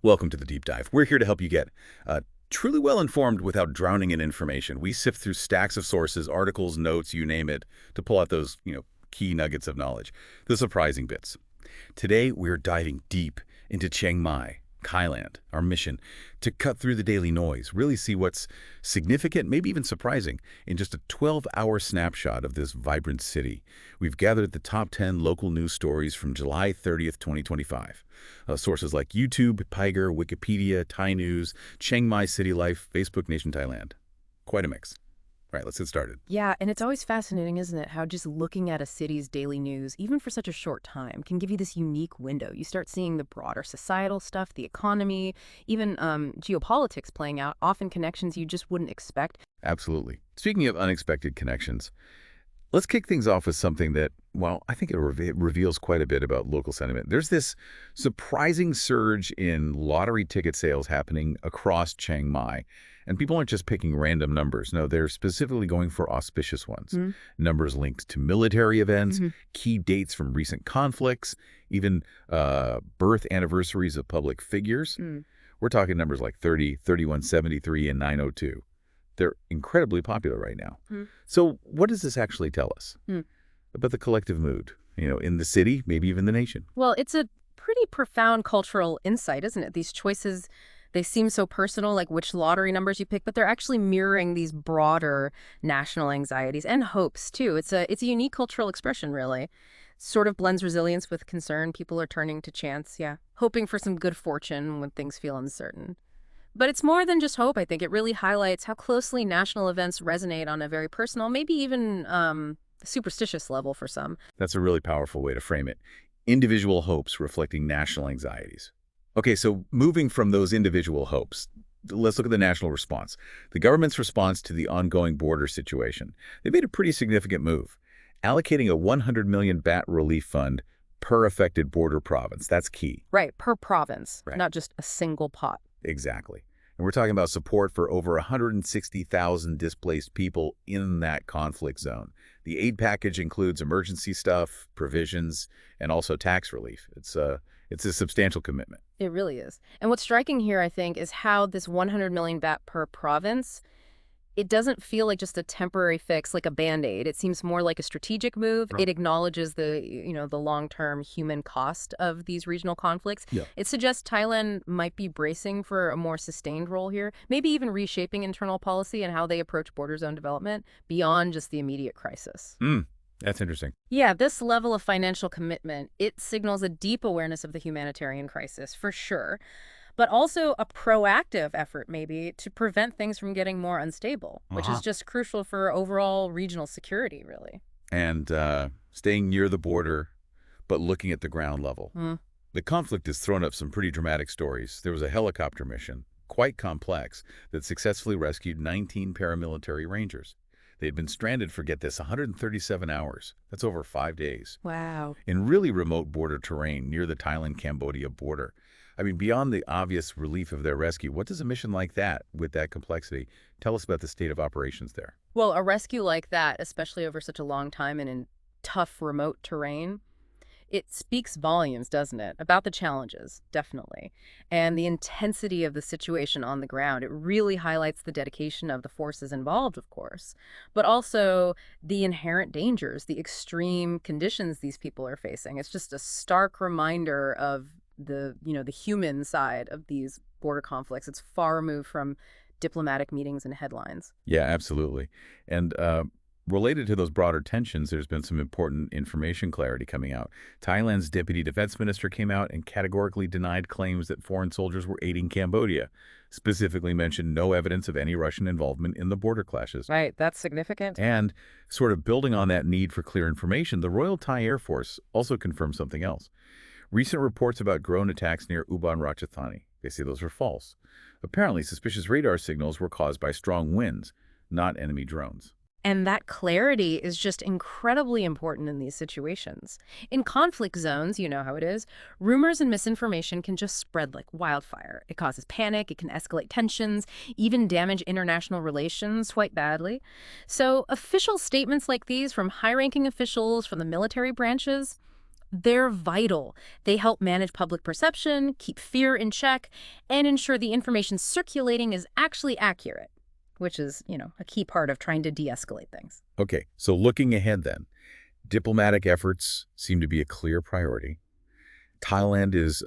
Welcome to the Deep Dive. We're here to help you get truly well-informed without drowning in information. We sift through stacks of sources, articles, notes, you name it, to pull out those, key nuggets of knowledge, the surprising bits. Today, we're diving deep into Chiang Mai, Thailand, our mission to cut through the daily noise, really see what's significant, maybe even surprising, in just a 12-hour snapshot of this vibrant city. We've gathered the top 10 local news stories from July 30th, 2025. Sources like YouTube, Piger, Wikipedia, Thai News, Chiang Mai City Life, Facebook Nation Thailand. Quite a mix. All right, let's get started. Yeah, and it's always fascinating, isn't it, how just looking at a city's daily news, even for such a short time, can give you this unique window. You start seeing the broader societal stuff, the economy, even geopolitics playing out, often connections you just wouldn't expect. Absolutely. Speaking of unexpected connections, let's kick things off with something that, well, I think it reveals quite a bit about local sentiment. There's this surprising surge in lottery ticket sales happening across Chiang Mai. And people aren't just picking random numbers. No, they're specifically going for auspicious ones. Numbers linked to military events, key dates from recent conflicts, even birth anniversaries of public figures. We're talking numbers like 30, 3173, and 902. They're incredibly popular right now. So what does this actually tell us about the collective mood, in the city, maybe even the nation? Well, it's a pretty profound cultural insight, isn't it? These choices, they seem so personal, like which lottery numbers you pick, but they're actually mirroring these broader national anxieties and hopes, too. It's a unique cultural expression, really. Sort of blends resilience with concern. People are turning to chance, hoping for some good fortune when things feel uncertain. But it's more than just hope, I think. It really highlights how closely national events resonate on a very personal, maybe even superstitious level for some. That's a really powerful way to frame it. Individual hopes reflecting national anxieties. Okay, so moving from those individual hopes, let's look at the national response. The government's response to the ongoing border situation. They made a pretty significant move, allocating a 100 million baht relief fund per affected border province. That's key. Right, per province, Right. not just a single pot. Exactly. And we're talking about support for over 160,000 displaced people in that conflict zone. The aid package includes emergency stuff, provisions, and also tax relief. It's a substantial commitment. It really is. And what's striking here, I think, is how this 100 million baht per province, it doesn't feel like just a temporary fix, like a Band-Aid. It seems more like a strategic move. Right. It acknowledges the long-term human cost of these regional conflicts. Yeah. It suggests Thailand might be bracing for a more sustained role here, maybe even reshaping internal policy and how they approach border zone development beyond just the immediate crisis. That's interesting. Yeah, this level of financial commitment, it signals a deep awareness of the humanitarian crisis, for sure, but also a proactive effort, maybe, to prevent things from getting more unstable, which is just crucial for overall regional security, really. And staying near the border, but looking at the ground level. The conflict has thrown up some pretty dramatic stories. There was a helicopter mission, quite complex, that successfully rescued 19 paramilitary rangers. They had been stranded for, get this, 137 hours. That's over 5 days. Wow. In really remote border terrain near the Thailand-Cambodia border. I mean, beyond the obvious relief of their rescue, what does a mission like that, with that complexity, tell us about the state of operations there? Well, a rescue like that, especially over such a long time and in tough, remote terrain, it speaks volumes, doesn't it? About the challenges, definitely. And the intensity of the situation on the ground. It really highlights the dedication of the forces involved, of course, but also the inherent dangers, the extreme conditions these people are facing. It's just a stark reminder of the human side of these border conflicts. It's far removed from diplomatic meetings and headlines. Yeah, absolutely. And related to those broader tensions, there's been some important information clarity coming out. Thailand's deputy defense minister came out and categorically denied claims that foreign soldiers were aiding Cambodia, specifically mentioned no evidence of any Russian involvement in the border clashes. Right, that's significant. And sort of building on that need for clear information, the Royal Thai Air Force also confirmed something else. Recent reports about drone attacks near Ubon Ratchathani, they say those were false. Apparently, suspicious radar signals were caused by strong winds, not enemy drones. And that clarity is just incredibly important in these situations. In conflict zones, you know how it is, rumors and misinformation can just spread like wildfire. It causes panic, it can escalate tensions, even damage international relations quite badly. So official statements like these from high-ranking officials from the military branches, They're vital. They help manage public perception, keep fear in check, and ensure the information circulating is actually accurate, which is, a key part of trying to de-escalate things. Okay, so looking ahead then, diplomatic efforts seem to be a clear priority. Thailand is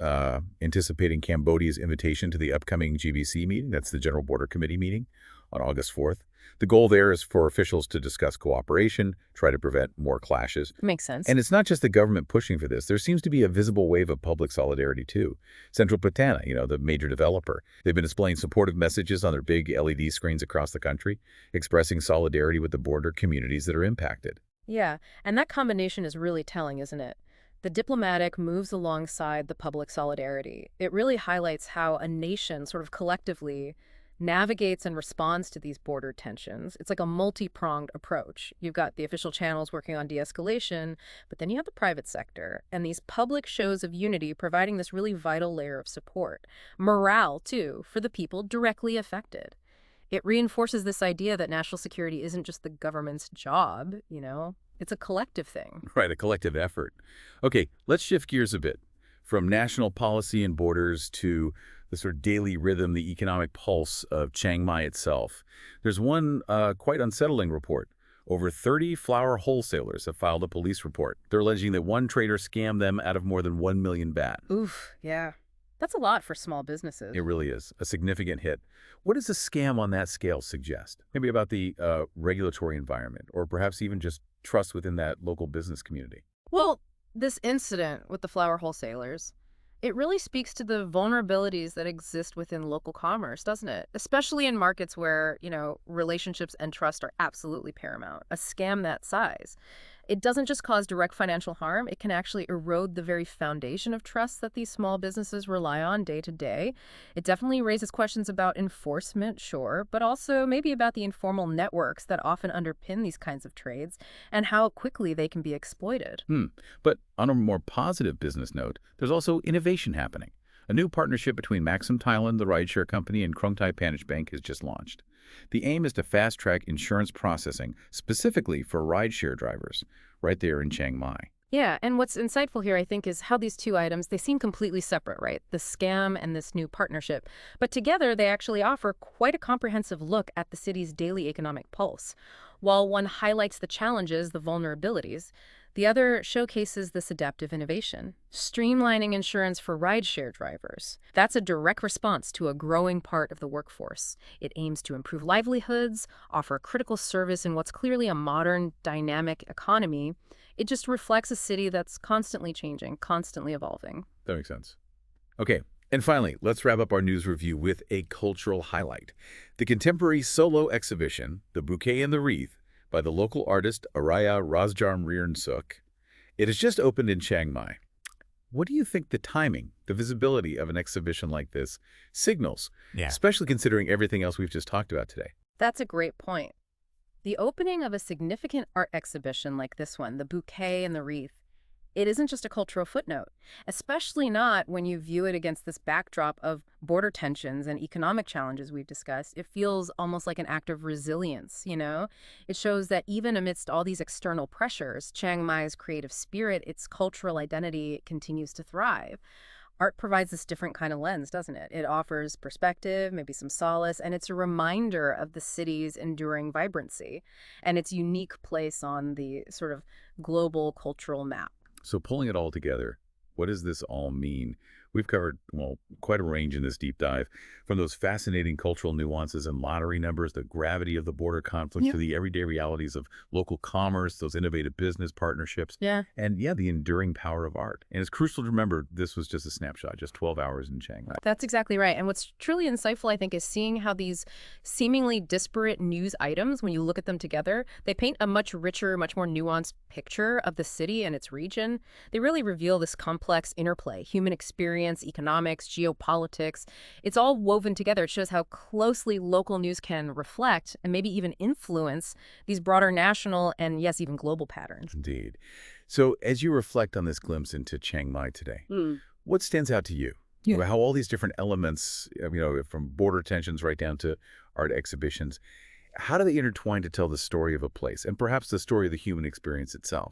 anticipating Cambodia's invitation to the upcoming GBC meeting. That's the General Border Committee meeting on August 4th. The goal there is for officials to discuss cooperation, try to prevent more clashes. Makes sense. And it's not just the government pushing for this. There seems to be a visible wave of public solidarity, too. Central Patana, the major developer, they've been displaying supportive messages on their big LED screens across the country, expressing solidarity with the border communities that are impacted. Yeah, and that combination is really telling, isn't it? The diplomatic moves alongside the public solidarity. It really highlights how a nation sort of collectively navigates and responds to these border tensions. It's like a multi-pronged approach. You've got the official channels working on de-escalation, but then you have the private sector and these public shows of unity providing this really vital layer of support. Morale, too, for the people directly affected. It reinforces this idea that national security isn't just the government's job. It's a collective thing. Right, a collective effort. Okay, let's shift gears a bit from national policy and borders to the sort of daily rhythm, the economic pulse of Chiang Mai itself. There's one quite unsettling report. Over 30 flower wholesalers have filed a police report. They're alleging that one trader scammed them out of more than 1 million baht. Oof, yeah. That's a lot for small businesses. It really is a significant hit. What does a scam on that scale suggest? Maybe about the regulatory environment, or perhaps even just trust within that local business community. Well, this incident with the flower wholesalers, it really speaks to the vulnerabilities that exist within local commerce, doesn't it? Especially in markets where, relationships and trust are absolutely paramount. A scam that size, it doesn't just cause direct financial harm, it can actually erode the very foundation of trust that these small businesses rely on day to day. It definitely raises questions about enforcement, sure, but also maybe about the informal networks that often underpin these kinds of trades and how quickly they can be exploited. But on a more positive business note, there's also innovation happening. A new partnership between Maxim Thailand, the rideshare company, and Krung Thai Panish Bank has just launched. The aim is to fast-track insurance processing, specifically for rideshare drivers, right there in Chiang Mai. Yeah, and what's insightful here, I think, is how these two items, they seem completely separate, right? The scam and this new partnership. But together, they actually offer quite a comprehensive look at the city's daily economic pulse. While one highlights the challenges, the vulnerabilities, the other showcases this adaptive innovation, streamlining insurance for rideshare drivers. That's a direct response to a growing part of the workforce. It aims to improve livelihoods, offer a critical service in what's clearly a modern, dynamic economy. It just reflects a city that's constantly changing, constantly evolving. That makes sense. Okay, and finally, let's wrap up our news review with a cultural highlight. The contemporary solo exhibition, The Bouquet and the Wreath, by the local artist Araya Razjarmriensuk. It has just opened in Chiang Mai. What do you think the timing, the visibility of an exhibition like this signals, especially considering everything else we've just talked about today? That's a great point. The opening of a significant art exhibition like this one, The Bouquet and the Wreath, it isn't just a cultural footnote, especially not when you view it against this backdrop of border tensions and economic challenges we've discussed. It feels almost like an act of resilience. It shows that even amidst all these external pressures, Chiang Mai's creative spirit, its cultural identity, continues to thrive. Art provides this different kind of lens, doesn't it? It offers perspective, maybe some solace, and it's a reminder of the city's enduring vibrancy and its unique place on the sort of global cultural map. So pulling it all together, what does this all mean? We've covered, quite a range in this deep dive, from those fascinating cultural nuances and lottery numbers, the gravity of the border conflict, to the everyday realities of local commerce, those innovative business partnerships, and the enduring power of art. And it's crucial to remember this was just a snapshot, just 12 hours in Chiang Mai. That's exactly right. And what's truly insightful, I think, is seeing how these seemingly disparate news items, when you look at them together, they paint a much richer, much more nuanced picture of the city and its region. They really reveal this complex interplay, human experience, economics, geopolitics. It's all woven together. It shows how closely local news can reflect and maybe even influence these broader national and, yes, even global patterns. Indeed. So as you reflect on this glimpse into Chiang Mai today, what stands out to you? How all these different elements, from border tensions right down to art exhibitions, how do they intertwine to tell the story of a place and perhaps the story of the human experience itself?